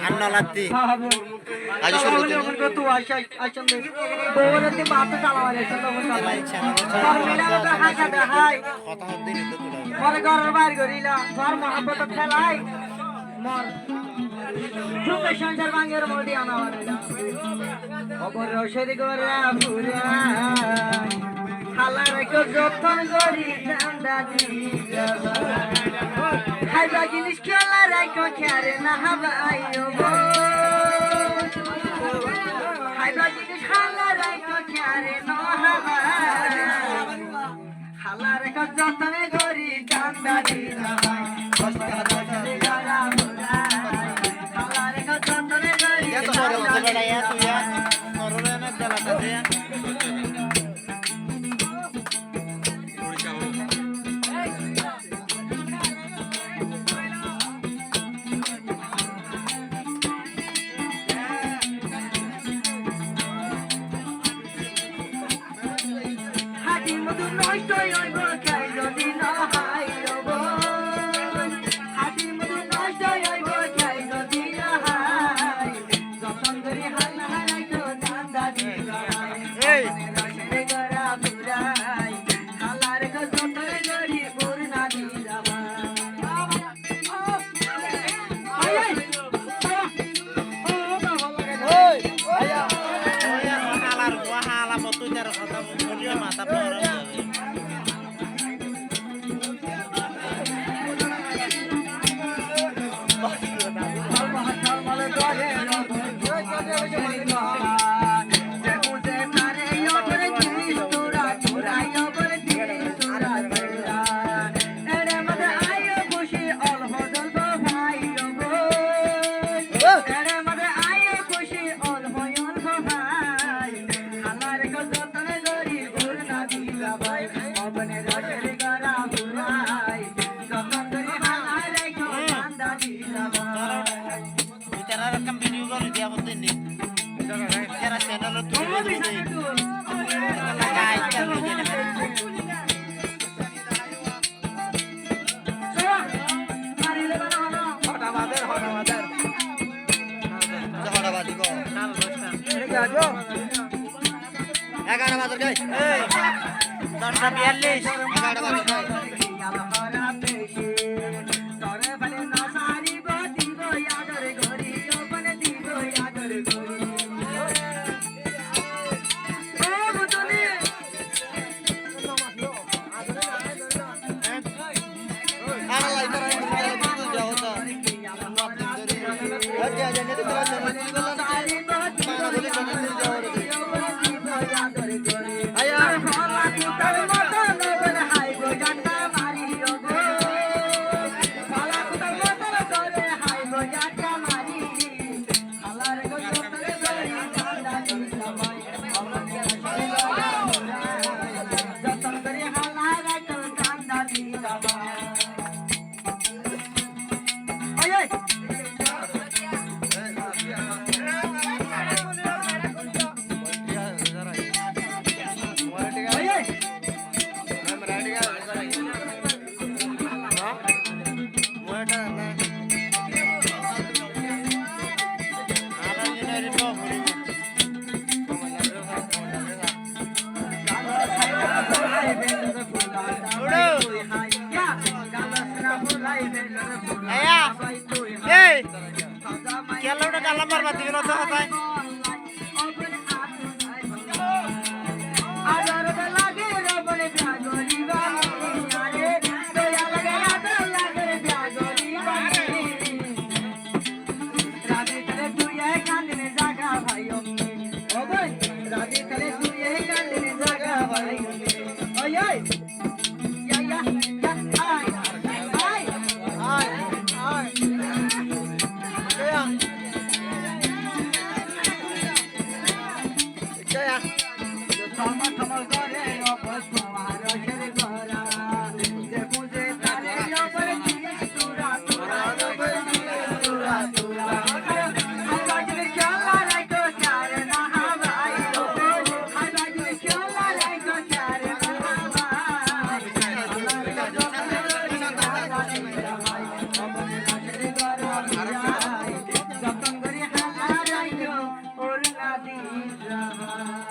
अन्नालाती आज शुरू होते हैं तो आशा आशा में बोलते बात चला वाले चलो चला কথা হতে নিতে তোরা মরে ঘরের বাইরে গরিলা ঘর মহব্বত খেলাই মর ঝুঁকে সংসার ভাঙের মোড়ি আনা ওয়ালা খবর রসের গরা পুরা খালার কো যতন গরি চান্দা দি খাইবা জিনিস খেলা রাখো খেরে না হাবাইও গো খাইবা জিনিস খালা রাখো খেরে না হাবাই খালার কো যতন গরি চান্দা দি কষ্ট হাতে গরা পুরা খালার কো যতন গরি চান্দা দি নররে না চালাতে দে রাহা